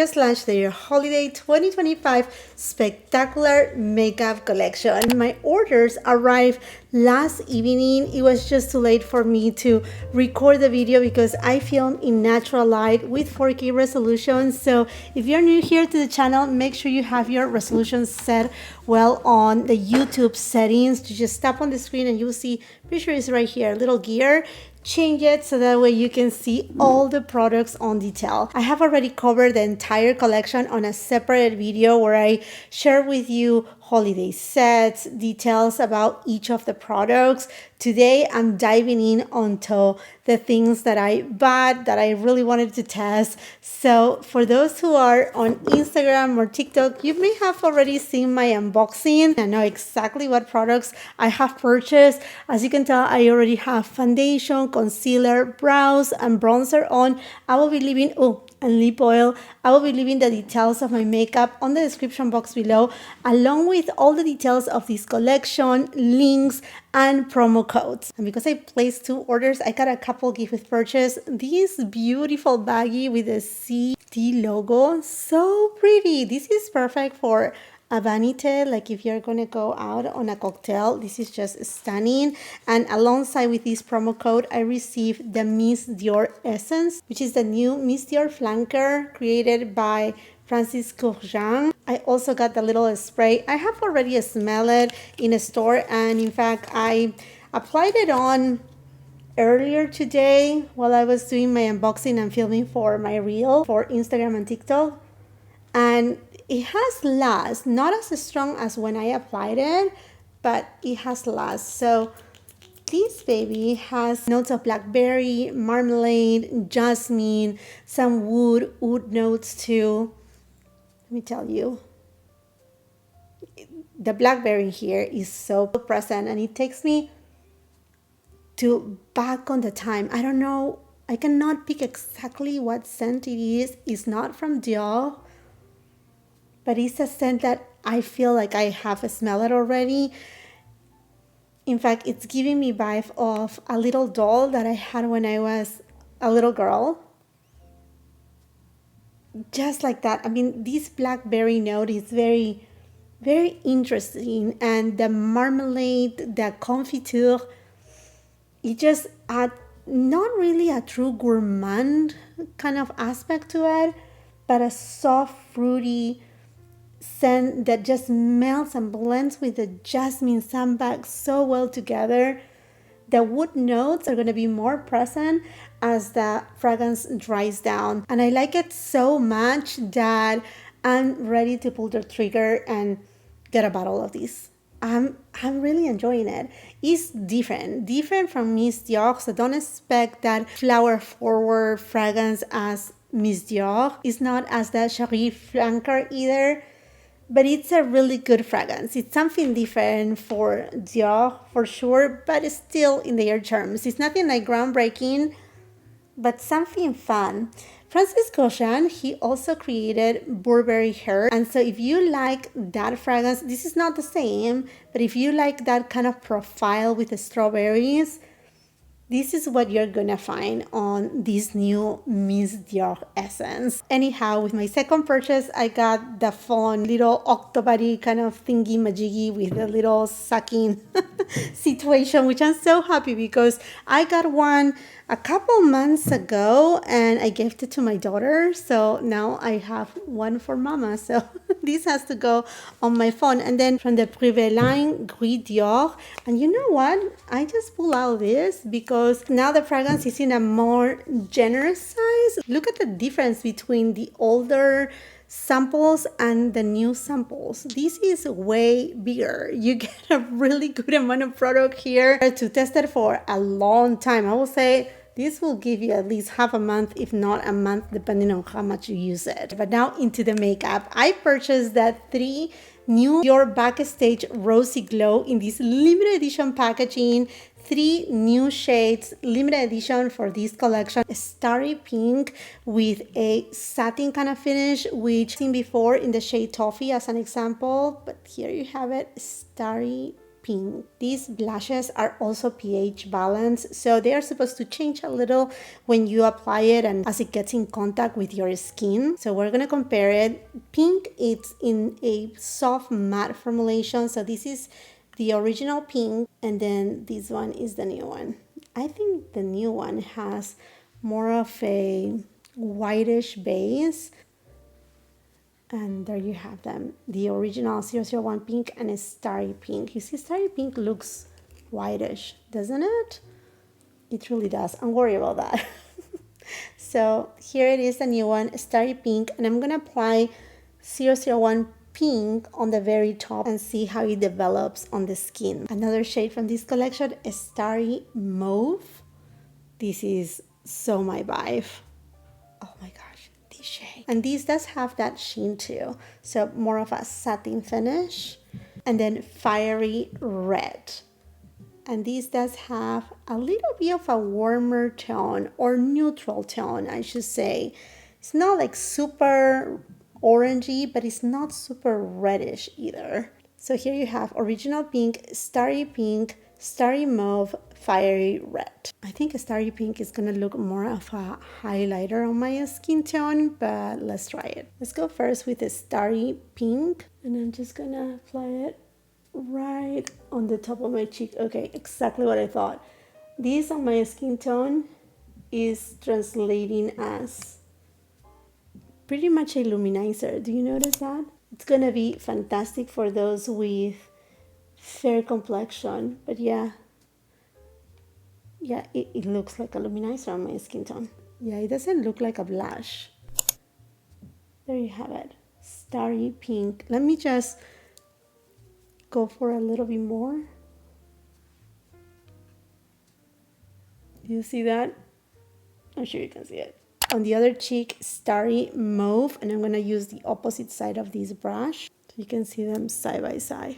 slash Dior Holiday 2025 Spectacular Makeup Collection. My orders arrived last evening. It was just too late for me to record the video because I film in natural light with 4K resolution. So if you're new here to the channel, make sure you have your resolution set well on the YouTube settings. You just tap on the screen and you'll see, pretty sure it's right here, little gear. Change it so that way you can see all the products on detail. I have already covered the entire collection on a separate video where I share with you holiday sets, details about each of the products. Today I'm diving in onto the things that I bought that I really wanted to test. So for those who are on Instagram or TikTok, you may have already seen my unboxing and know exactly what products I have purchased. As you can tell, I already have foundation, concealer, brows, and bronzer on. I will be leaving, and lip oil. I will be leaving the details of my makeup on the description box below, along with all the details of this collection, links, and promo codes. And because I placed 2 orders, I got a couple gift with purchase. This beautiful baggie with the CT logo, so pretty. This is perfect for a vanité, like if you're gonna go out on a cocktail. This is just stunning. And alongside with this promo code, I received the Miss Dior Essence, which is the new Miss Dior flanker created by Francis Courjean. I also got the little spray. I have already smelled it in a store, and in fact I applied it on earlier today while I was doing my unboxing and filming for my reel for Instagram and TikTok. And it has last, not as strong as when I applied it, but it has last. So this baby has notes of blackberry, marmalade, jasmine, some oud notes too. Let me tell you, the blackberry here is so present, and it takes me to back on the time. I don't know, I cannot pick exactly what scent it is. It's not from Dior, but it's a scent that I feel like I have smelled it already. In fact, it's giving me vibe of a little doll that I had when I was a little girl. Just like that. I mean, this blackberry note is very, very interesting. And the marmalade, the confiture, it just adds not really a true gourmand kind of aspect to it, but a soft, fruity scent that just melts and blends with the jasmine sandbag so well together. The wood notes are going to be more present as the fragrance dries down, and I like it so much that I'm ready to pull the trigger and get a bottle of this. I'm really enjoying it. It's different from Miss Dior, so don't expect that flower forward fragrance as Miss Dior. It's not as the Cherie flanker either, but it's a really good fragrance. It's something different for Dior for sure, but it's still in their terms. It's nothing like groundbreaking, but something fun. Francis Courjean, he also created Burberry Hair. And so if you like that fragrance, this is not the same, but if you like that kind of profile with the strawberries, this is what you're gonna find on this new Miss Dior Essence. Anyhow, with my second purchase, I got the fun little octobody kind of thingy majiggy with the little sucking situation, which I'm so happy because I got one a couple months ago and I gave it to my daughter. So now I have one for mama. So this has to go on my phone. And then from the Privé line, Gris Dior. And you know what? I just pull out this because now the fragrance is in a more generous size. Look at the difference between the older samples and the new samples. This is way bigger. You get a really good amount of product here to test it for a long time. I will say this will give you at least half a month, if not a month, depending on how much you use it. But now into the makeup. I purchased the 3 new Dior Backstage Rosy Glow in this limited edition packaging. 3 new shades, limited edition for this collection. Starry Pink with a satin kind of finish, which I've seen before in the shade Toffee as an example. But here you have it, Starry Pink. These blushes are also pH balanced, so they are supposed to change a little when you apply it and as it gets in contact with your skin. So we're gonna compare it. Pink, it's in a soft matte formulation, so this is the original Pink, and then this one is the new one. I think the new one has more of a whitish base. And there you have them, the original 001 Pink and a Starry Pink. You see, Starry Pink looks whitish, doesn't it? It really does. I'm worried about that. So here it is, the new one, Starry Pink, and I'm gonna apply 001 Pink on the very top and see how it develops on the skin. Another shade from this collection is Starry Mauve. This is so my vibe. Oh my gosh, this shade. And this does have that sheen too. So more of a satin finish. And then Fiery Red. And this does have a little bit of a warmer tone or neutral tone, I should say. It's not like super orangey, but it's not super reddish either. So here you have original Pink, Starry Pink, Starry Mauve, Fiery Red. I think a Starry Pink is gonna look more of a highlighter on my skin tone, but let's try it. Let's go first with the Starry Pink, and I'm just gonna apply it right on the top of my cheek. Okay, exactly what I thought. This on my skin tone is translating as pretty much a luminizer. Do you notice that? It's gonna be fantastic for those with fair complexion, but yeah, it looks like a luminizer on my skin tone. Yeah, it doesn't look like a blush. There you have it, Starry Pink. Let me just go for a little bit more. Do you see that? I'm sure you can see it. On the other cheek, Starry Mauve, and I'm gonna use the opposite side of this brush so you can see them side by side.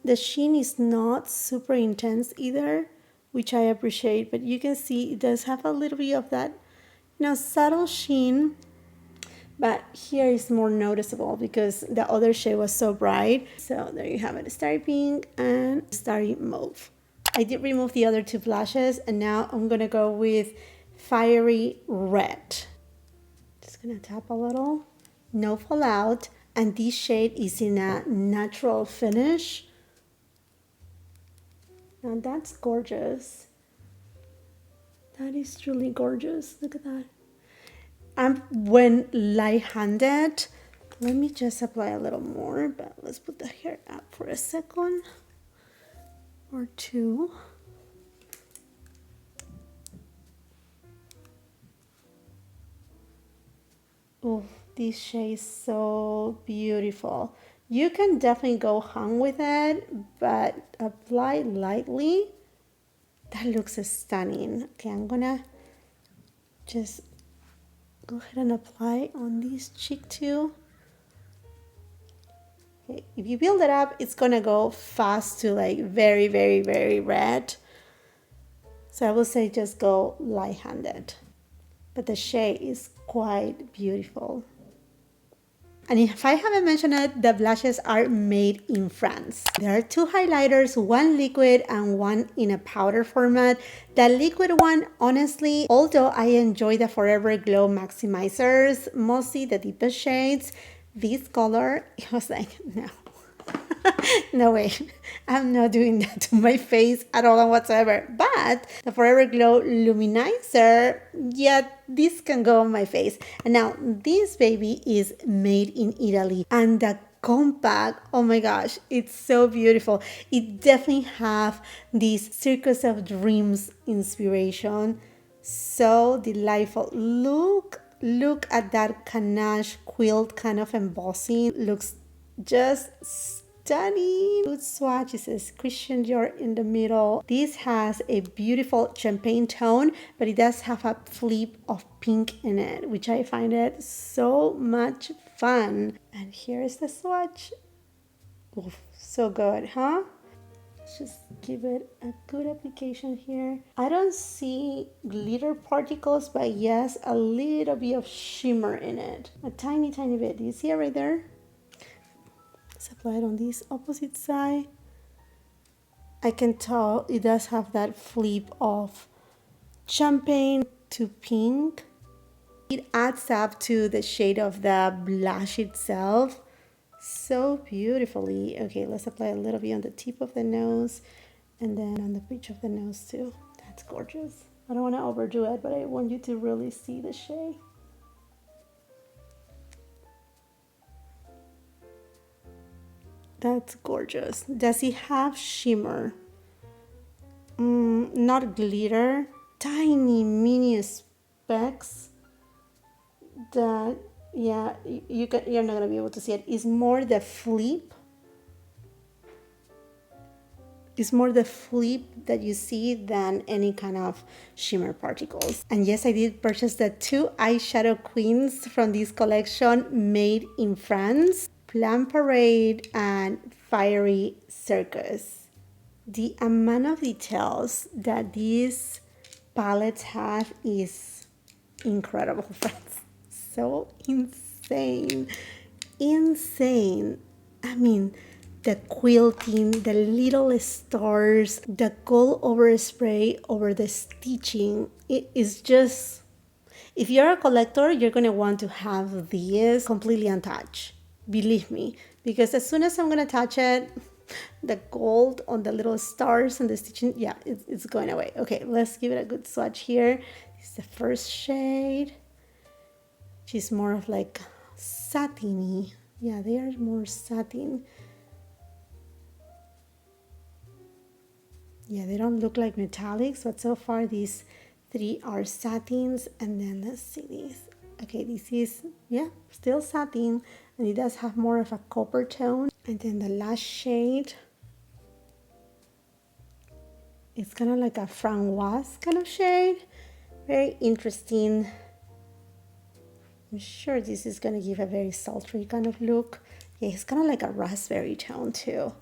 The sheen is not super intense either, which I appreciate, but you can see it does have a little bit of that, subtle sheen, but here is more noticeable because the other shade was so bright. So there you have it, Starry Pink and Starry Mauve. I did remove the other two blushes, and now I'm gonna go with Fiery Red. Just gonna tap a little, no fallout, and this shade is in a natural finish. Now that's gorgeous. That is truly gorgeous. Look at that. When light-handed, let me just apply a little more, but let's put the hair up for a second or two. Oh, this shade is so beautiful. You can definitely go hung with it, but apply lightly. That looks stunning. Okay, I'm gonna just go ahead and apply on this cheek too. Okay, if you build it up, it's gonna go fast to like very, very, very red. So I will say just go light-handed. But the shade is quite beautiful. And if I haven't mentioned it, the blushes are made in France. There are two highlighters, one liquid and one in a powder format. The liquid one, honestly, although I enjoy the Forever Glow Maximizers, mostly the deepest shades, this color, it was like, no. No way, I'm not doing that to my face at all and whatsoever. But the Forever Glow Luminizer, yeah, this can go on my face. And now this baby is made in Italy, and the compact, oh my gosh, it's so beautiful. It definitely have this Circus of Dreams inspiration. So delightful. Look at that ganache quilt kind of embossing. Looks just stunning. Good swatches, is Christian Dior in the middle. This has a beautiful champagne tone, but it does have a flip of pink in it, which I find it so much fun. And here's the swatch. Oof, so good, huh? Let's just give it a good application here. I don't see glitter particles, but yes, a little bit of shimmer in it. A tiny bit. Do you see it right there? Let's apply apply it on this opposite side. I can tell it does have that flip of champagne to pink. It adds up to the shade of the blush itself so beautifully. Okay, let's apply a little bit on the tip of the nose and then on the bridge of the nose too. That's gorgeous. I don't want to overdo it, but I want you to really see the shade. That's gorgeous. Does it have shimmer? Not glitter. Tiny mini specks that, yeah, you're not gonna be able to see it. It's more the flip. It's more the flip that you see than any kind of shimmer particles. And yes, I did purchase the 2 eyeshadow queens from this collection made in France. Plum Parade and Fiery Circus. The amount of details that these palettes have is incredible, friends. So insane. Insane. I mean, the quilting, the little stars, the gold overspray over the stitching. It is just, if you're a collector, you're going to want to have these completely untouched. Believe me, because as soon as I'm going to touch it, the gold on the little stars and the stitching, yeah, it's going away. Okay, let's give it a good swatch here. This is the first shade. She's more of like satiny. Yeah, they are more satin. Yeah, they don't look like metallics, but so far these 3 are satins. And then let's see these. Okay, this is, yeah, still satin, and it does have more of a copper tone. And then the last shade, it's kind of like a framboise kind of shade. Very interesting. I'm sure this is going to give a very sultry kind of look. Yeah, it's kind of like a raspberry tone too.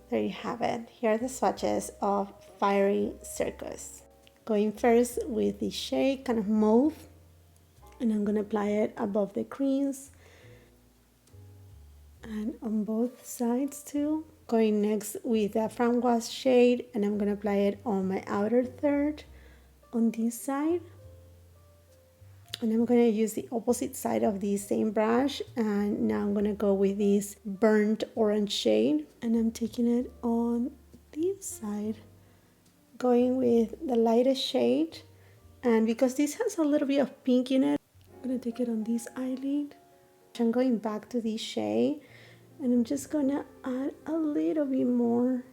There you have it. Here are the swatches of Fiery Circus. Going first with the shade kind of mauve, and I'm going to apply it above the crease and on both sides too. Going next with the framboise shade, and I'm going to apply it on my outer third on this side. And I'm going to use the opposite side of the same brush, and now I'm going to go with this burnt orange shade, and I'm taking it on this side, going with the lightest shade. And because this has a little bit of pink in it, I'm going to take it on this eyelid. I'm going back to this shade, and I'm just going to add a little bit more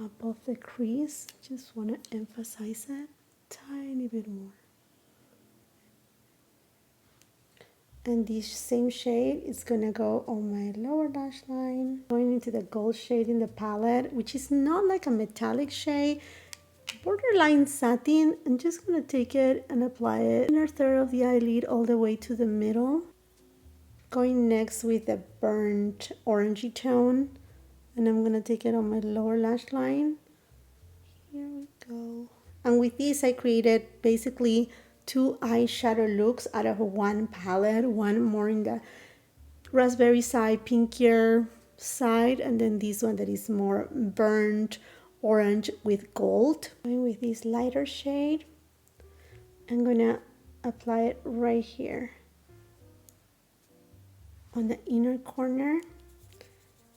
above the crease. Just want to emphasize it tiny bit more. And this same shade is gonna go on my lower lash line. Going into the gold shade in the palette, which is not like a metallic shade, borderline satin. I'm just gonna take it and apply it inner third of the eyelid all the way to the middle. Going next with the burnt orangey tone, and I'm gonna take it on my lower lash line. Here we go. And with this, I created basically 2 eyeshadow looks out of one palette, one more in the raspberry side, pinkier side, and then this one that is more burnt orange with gold. Going with this lighter shade, I'm gonna apply it right here on the inner corner,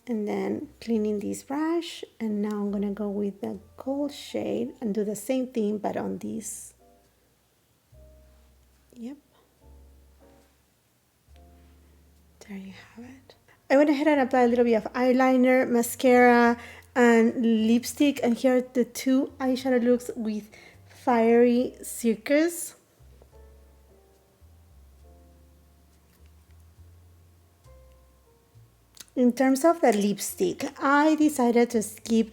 and then cleaning this brush. And now I'm gonna go with the gold shade and do the same thing but on this. Yep. There you have it. I went ahead and applied a little bit of eyeliner, mascara, and lipstick. And here are the 2 eyeshadow looks with Fiery Circus. In terms of the lipstick, I decided to skip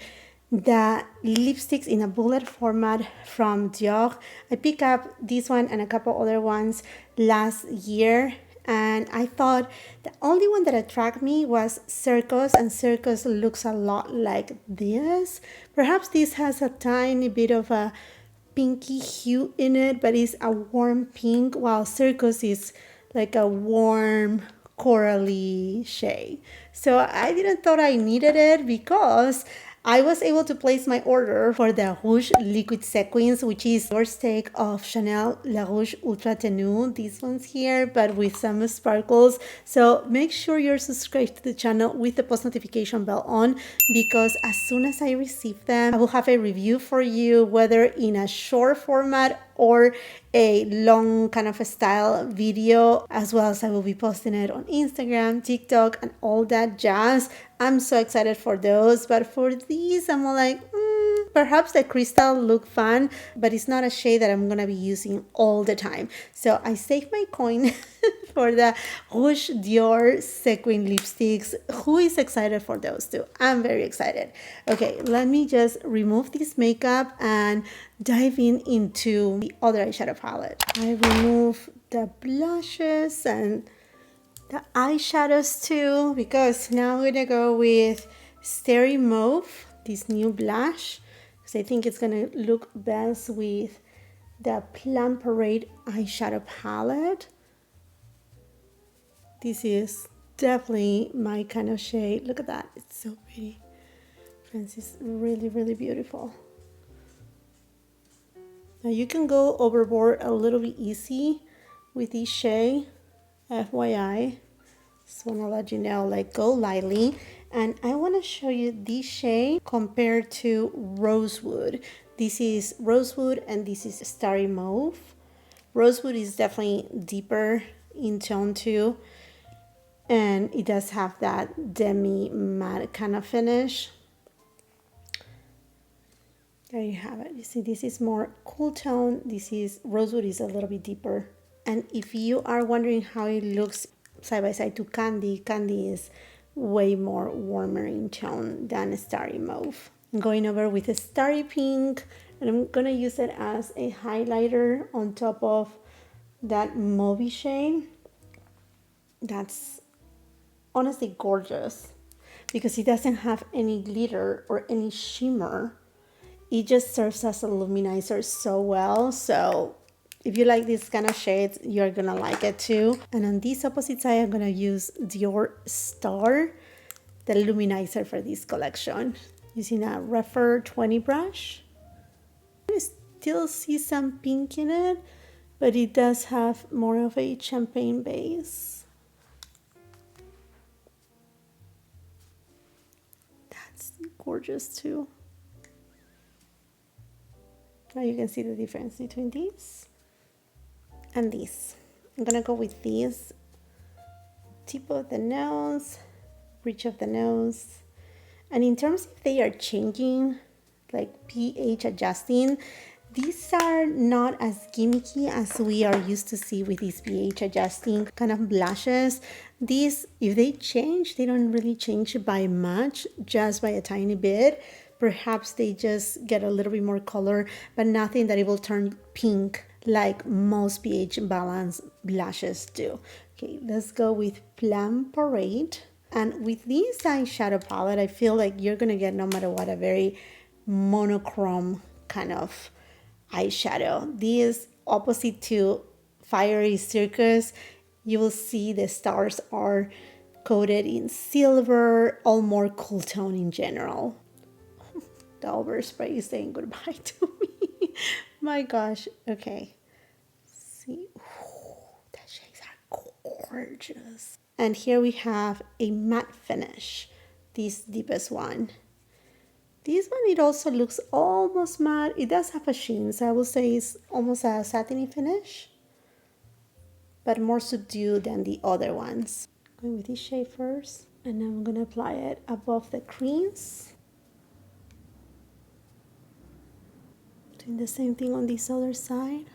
the lipsticks in a bullet format from Dior. I picked up this one and a couple other ones last year, and I thought the only one that attracted me was Circus, and Circus looks a lot like this. Perhaps this has a tiny bit of a pinky hue in it, but it's a warm pink, while Circus is like a warm corally shade. So I didn't thought I needed it because I was able to place my order for the Rouge Liquid Sequins, which is your take of Chanel La Rouge Ultra Tenue. These ones here, but with some sparkles. So make sure you're subscribed to the channel with the post notification bell on, because as soon as I receive them, I will have a review for you, whether in a short format or a long kind of a style video, as well as I will be posting it on Instagram, TikTok, and all that jazz. I'm so excited for those, but for these, I'm all like, perhaps the crystal look fun, but it's not a shade that I'm gonna be using all the time. So I saved my coin for the Rouge Dior Sequin lipsticks. Who is excited for those two? I'm very excited. Okay, let me just remove this makeup and dive into the other eyeshadow palette. I remove the blushes and the eyeshadows too, because now I'm gonna go with Starry Mauve, this new blush, because I think it's gonna look best with the Plum Parade eyeshadow palette. This is definitely my kind of shade. Look at that, it's so pretty. Friends, it's really, really beautiful. Now you can go overboard a little bit easy with this shade, FYI. Just want to let you know, like, go lightly. And I want to show you this shade compared to Rosewood. This is Rosewood and this is Starry Mauve. Rosewood is definitely deeper in tone too, and it does have that demi matte kind of finish. There you have it. You see, this is more cool tone. This is Rosewood is a little bit deeper. And if you are wondering how it looks side by side to Candy, Candy is way more warmer in tone than Starry Mauve. I'm going over with a Starry Pink, and I'm gonna use it as a highlighter on top of that Mauve shade. That's honestly gorgeous because it doesn't have any glitter or any shimmer. It just serves as a luminizer so well. So if you like this kind of shades, you're gonna like it too. And on this opposite side, I'm gonna use Dior Star, the luminizer for this collection, using a Refer 20 brush. I still see some pink in it, but it does have more of a champagne base. That's gorgeous too. Now you can see the difference between these and these. I'm gonna go with these. Tip of the nose, bridge of the nose. And in terms if they are changing, like pH adjusting, these are not as gimmicky as we are used to see with these pH adjusting kind of blushes. These, if they change, they don't really change by much, just by a tiny bit. Perhaps they just get a little bit more color, but nothing that it will turn pink like most pH balanced blushes do. Okay, let's go with Plum Parade. And with this eyeshadow palette, I feel like you're gonna get, no matter what, a very monochrome kind of eyeshadow. This, opposite to Fiery Circus, you will see the stars are coated in silver, all more cool tone in general. The overspray is saying goodbye to me. My gosh. Okay. See. Ooh, the shades are gorgeous. And here we have a matte finish. This deepest one. This one, it also looks almost matte. It does have a sheen, so I will say it's almost a satiny finish, but more subdued than the other ones. Going with this shade first, and I'm gonna apply it above the crease. Doing the same thing on this other side.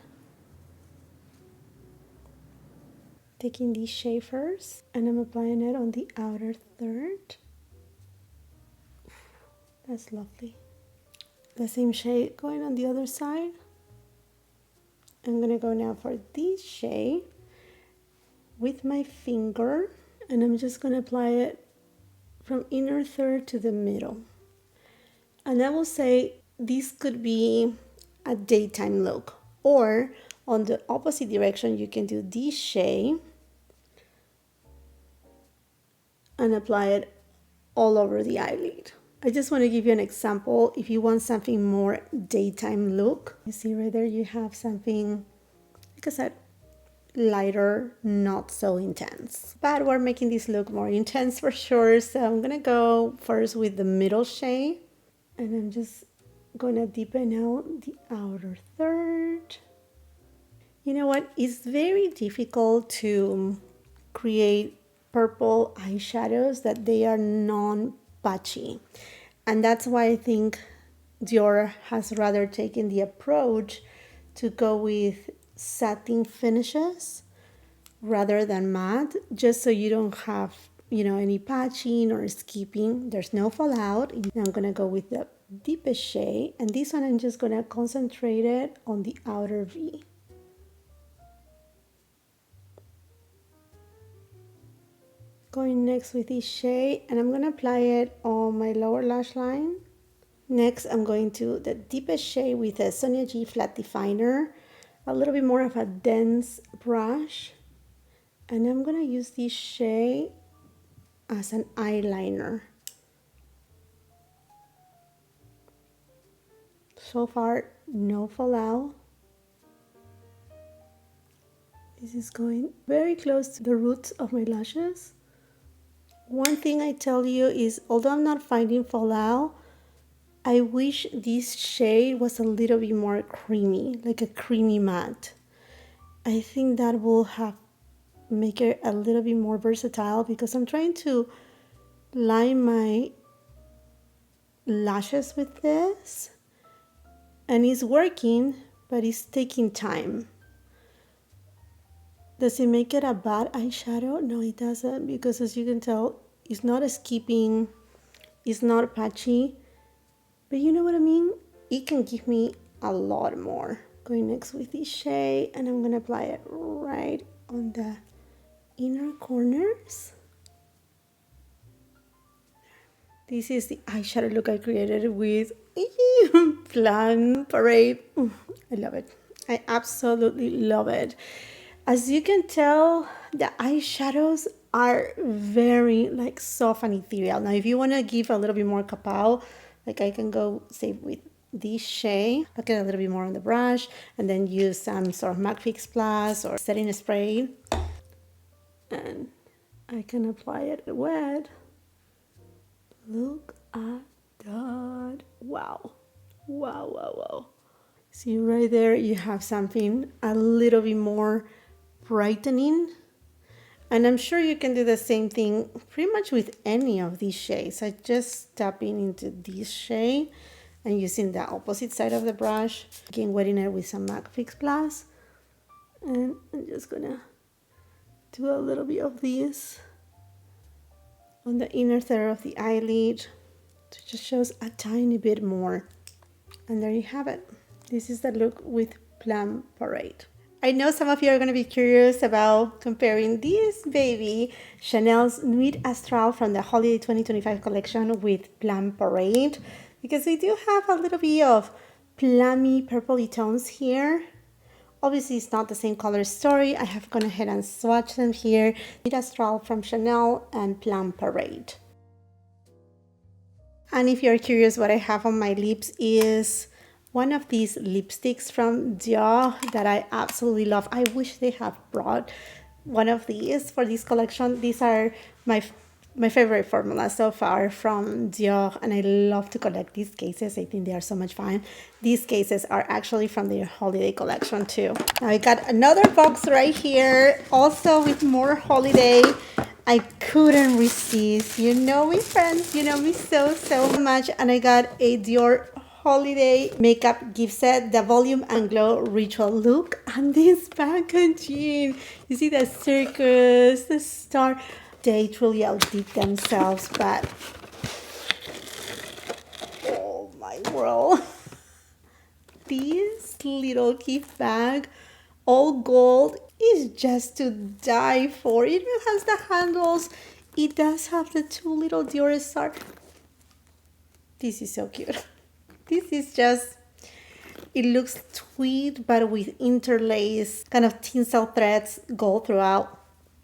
Taking this shade first, and I'm applying it on the outer third. That's lovely. The same shade going on the other side. I'm gonna go now for this shade with my finger, and I'm just gonna apply it from inner third to the middle. And I will say this could be a daytime look, or on the opposite direction, you can do this shade and apply it all over the eyelid. I just want to give you an example. If you want something more daytime look, you see right there you have something, like I said, lighter, not so intense. But we're making this look more intense for sure. So I'm gonna go first with the middle shade, and I'm just gonna deepen out the outer third. You know what? It's very difficult to create purple eyeshadows that they are non-patchy. And that's why I think Dior has rather taken the approach to go with satin finishes rather than matte, just so you don't have, any patching or skipping. There's no fallout. I'm gonna go with the deepest shade, and this one I'm just gonna concentrate it on the outer V. Going next with this shade, and I'm gonna apply it on my lower lash line. Next, I'm going to the deepest shade with a Sonia G flat definer, a little bit more of a dense brush, and I'm gonna use this shade as an eyeliner. So far, no fallout. This is going very close to the roots of my lashes. One thing I tell you is, although I'm not finding fallout, I wish this shade was a little bit more creamy, like a creamy matte. I think that will make it a little bit more versatile, because I'm trying to line my lashes with this, and it's working, but it's taking time. Does it make it a bad eyeshadow? No, it doesn't, because as you can tell, it's not skipping, it's not patchy, but you know what I mean? It can give me a lot more. Going next with this shade, and I'm gonna apply it right on the inner corners. This is the eyeshadow look I created with Plum Parade. I love it. I absolutely love it. As you can tell, the eyeshadows are very soft and ethereal. Now, if you want to give a little bit more kapow, I can go say with this shade, I'll get a little bit more on the brush, and then use some sort of MAC Fix Plus or setting spray, and I can apply it wet. Look at that. Wow. Wow, wow, wow. See right there, you have something a little bit more brightening, and I'm sure you can do the same thing pretty much with any of these shades. I just tapping into this shade and using the opposite side of the brush, again wetting it with some MAC Fix Plus, and I'm just gonna do a little bit of this on the inner third of the eyelid, so it just shows a tiny bit more. And there you have it. This is the look with Plum Parade. I know some of you are going to be curious about comparing this baby, Chanel's Nuit Astral from the Holiday 2025 collection, with Plum Parade, because we do have a little bit of plummy purpley tones here. Obviously, it's not the same color story. I have gone ahead and swatched them here. Nuit Astral from Chanel and Plum Parade. And if you're curious, what I have on my lips is one of these lipsticks from Dior that I absolutely love. I wish they have brought one of these for this collection. These are my favorite formula so far from Dior, and I love to collect these cases. I think they are so much fun. These cases are actually from their holiday collection too. Now I got another box right here, also with more holiday. I couldn't resist. You know me, friends. You know me so much. And I got a Dior Holiday makeup gift set, the Volume and Glow Ritual Look, and this packaging. You see the circus, the star. They truly outdid themselves, but oh my world. This little gift bag, all gold, is just to die for. It even has the handles. It does have the two little Dior Star. This is so cute. This is just, it looks tweed, but with interlaced kind of tinsel threads go throughout.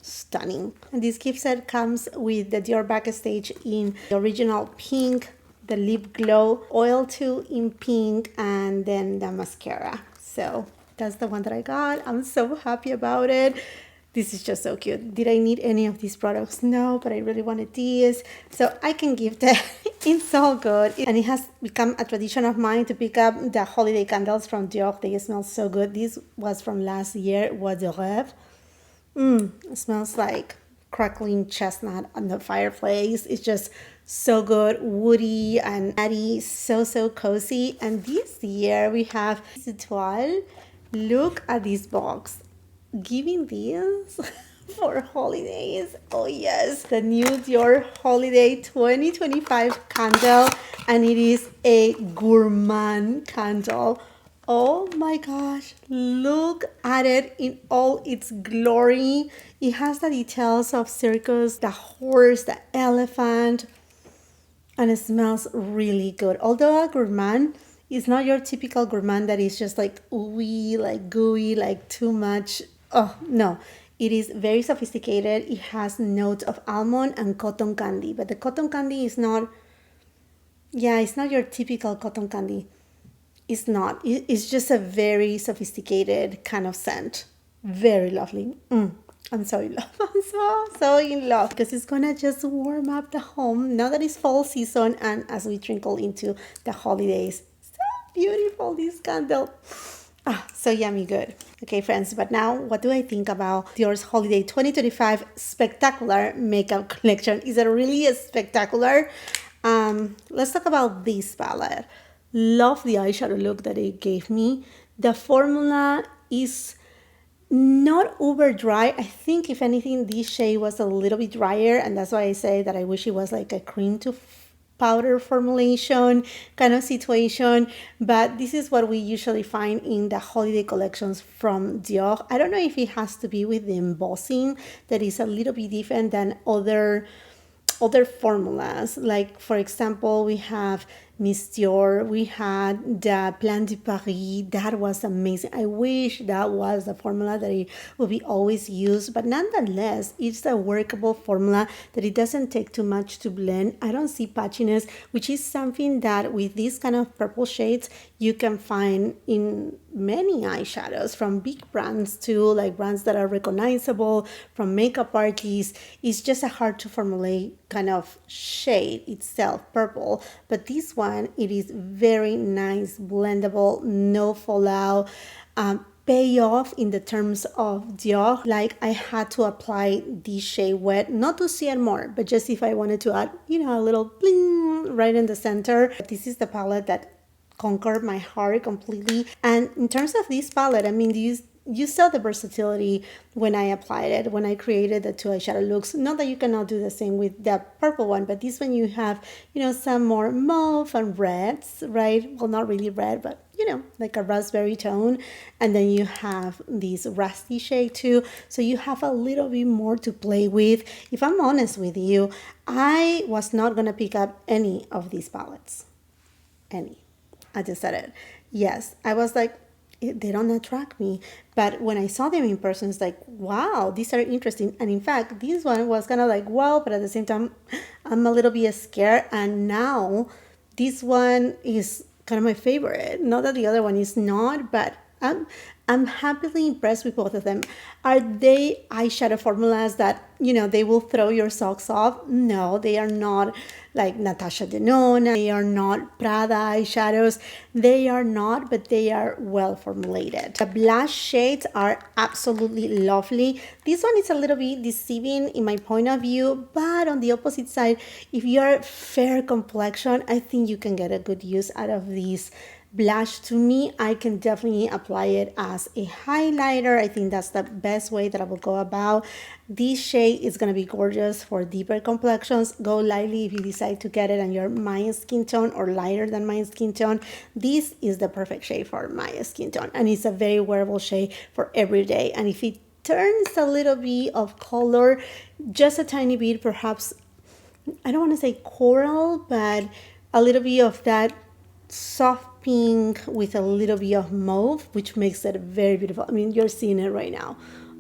stunning. And this gift set comes with the Dior Backstage in the original pink, the lip glow, oil 2 in pink, and then the mascara. So that's the one that I got. I'm so happy about it. This is just so cute. Did I need any of these products? No, but I really wanted these. So I can gift it. It's so good. And it has become a tradition of mine to pick up the holiday candles from Dior. They smell so good. This was from last year, was de rêve. It smells like crackling chestnut on the fireplace. It's just so good, woody and nutty, so cozy. And this year we have Etoiles. Look at this box. Giving this for holidays. Oh yes, the new Dior Holiday 2025 candle, and it is a gourmand candle. Oh my gosh, look at it in all its glory. It has the details of circus, the horse, the elephant, and it smells really good. Although a gourmand is not your typical gourmand that is just like ooey, like gooey, like too much. Oh no, it is very sophisticated. It has notes of almond and cotton candy, but the cotton candy is not, yeah, it's not your typical cotton candy. It's not. It's just a very sophisticated kind of scent. Very lovely. I'm so in love. I'm so in love because it's gonna just warm up the home now that it's fall season and as we trickle into the holidays. So beautiful, this candle. So yummy good. Okay, friends, but now what do I think about Dior's Holiday 2025 Spectacular Makeup Collection? Is it really spectacular? Let's talk about this palette. Love the eyeshadow look that it gave me. The formula is not uber dry. I think if anything, this shade was a little bit drier, and that's why I say that I wish it was like a cream to powder formulation kind of situation, but this is what we usually find in the holiday collections from Dior. I don't know if it has to be with the embossing that is a little bit different than other formulas. Like for example, we have Miss Dior, we had the Plan de Paris. That was amazing. I wish that was the formula that it would be always used, but nonetheless, it's a workable formula that it doesn't take too much to blend. I don't see patchiness, which is something that with these kind of purple shades you can find in many eyeshadows from big brands to like brands that are recognizable from makeup artists. It's just a hard to formulate kind of shade itself, purple, but this one, it is very nice, blendable, no fallout, payoff in the terms of Dior. Like I had to apply this shade wet, not to see it more, but just if I wanted to add, a little bling right in the center. This is the palette that conquered my heart completely. And in terms of this palette, I mean, you saw the versatility when I applied it, when I created the two eyeshadow looks. Not that you cannot do the same with the purple one, but this one you have, some more mauve and reds, right? Well, not really red, but like a raspberry tone. And then you have this rusty shade too. So you have a little bit more to play with. If I'm honest with you, I was not going to pick up any of these palettes. Any. I just said it. Yes, I was like, they don't attract me. But when I saw them in person, it's like, wow, these are interesting. And in fact, this one was kind of like, wow, but at the same time, I'm a little bit scared. And now this one is kind of my favorite. Not that the other one is not, but I'm happily impressed with both of them. Are they eyeshadow formulas that, they will throw your socks off? No, they are not like Natasha Denona. They are not Prada eyeshadows. They are not, but they are well formulated. The blush shades are absolutely lovely. This one is a little bit deceiving in my point of view, but on the opposite side, if you're fair complexion, I think you can get a good use out of these blush. To me, I can definitely apply it as a highlighter. I think that's the best way that I will go about. This shade is going to be gorgeous for deeper complexions. Go lightly if you decide to get it on your my skin tone or lighter than my skin tone. This is the perfect shade for my skin tone, and it's a very wearable shade for every day. And if it turns a little bit of color, just a tiny bit, perhaps, I don't want to say coral, but a little bit of that soft pink with a little bit of mauve, which makes it very beautiful. I mean, you're seeing it right now.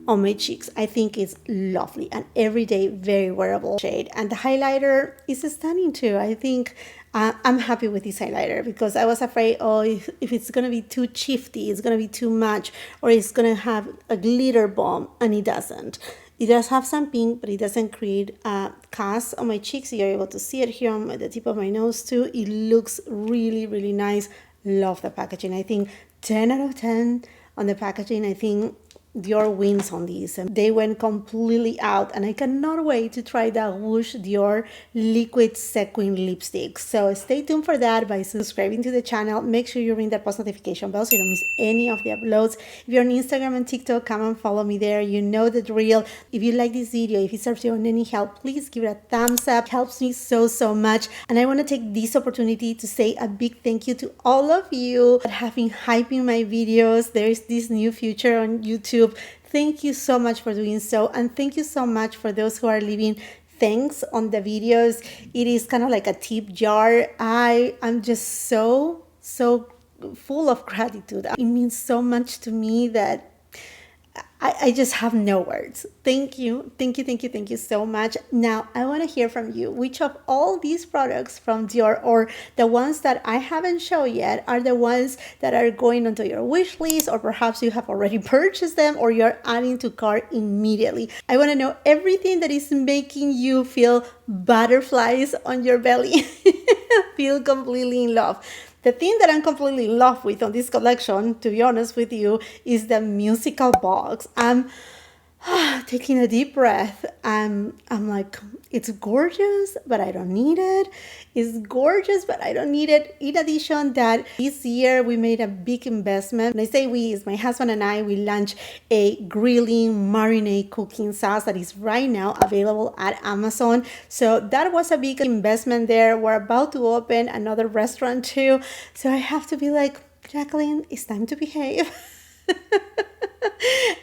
on my cheeks. I think it's lovely and everyday, very wearable shade. And the highlighter is stunning too. I think I'm happy with this highlighter because I was afraid, oh, if it's going to be too shifty, it's going to be too much, or it's going to have a glitter bomb, and it doesn't. It does have some pink, but it doesn't create a cast on my cheeks. You're able to see it here on the tip of my nose too. It looks really, really nice. Love the packaging. I think 10 out of 10 on the packaging. I think Dior wins on these, and they went completely out, and I cannot wait to try the Rouge Dior liquid sequin lipstick. So stay tuned for that by subscribing to the channel. Make sure you ring that post notification bell so you don't miss any of the uploads. If you're on Instagram and TikTok, come and follow me there. You know the drill. If you like this video, if it serves you on any help, please give it a thumbs up. It helps me so much. And I want to take this opportunity to say a big thank you to all of you that have been hyping my videos. There's this new feature on YouTube. Thank you so much for doing so, and thank you so much for those who are leaving thanks on the videos. It is kind of like a tip jar. I'm just so full of gratitude. It means so much to me that I just have no words. Thank you so much. Now, I want to hear from you. Which of all these products from Dior, or the ones that I haven't shown yet, are the ones that are going onto your wish list, or perhaps you have already purchased them, or you're adding to cart immediately? I want to know everything that is making you feel butterflies on your belly, feel completely in love. The thing that I'm completely in love with on this collection, to be honest with you, is the musical box. I'm taking a deep breath. I'm like, it's gorgeous, but I don't need it. It's gorgeous, but I don't need it. In addition, that this year we made a big investment. When I say we, it's my husband and I. We launched a grilling marinade cooking sauce that is right now available at Amazon. So that was a big investment there. We're about to open another restaurant too. So I have to be like, Jackeline, it's time to behave.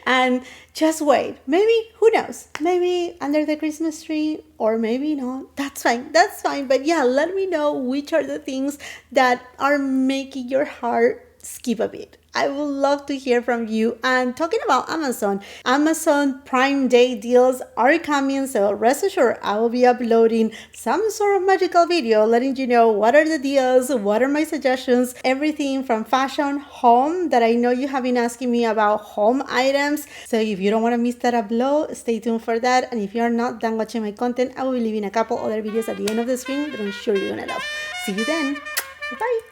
And just wait. Maybe, who knows? Maybe under the Christmas tree, or maybe not. That's fine. But yeah, let me know which are the things that are making your heart skip a beat. I would love to hear from you. And talking about Amazon Prime Day deals are coming, so rest assured I will be uploading some sort of magical video letting you know what are the deals, what are my suggestions, everything from fashion, home, that I know you have been asking me about home items. So if you don't want to miss that upload, stay tuned for that. And if you're not done watching my content, I will be leaving a couple other videos at the end of the screen that I'm sure you're gonna love. See you then. Bye.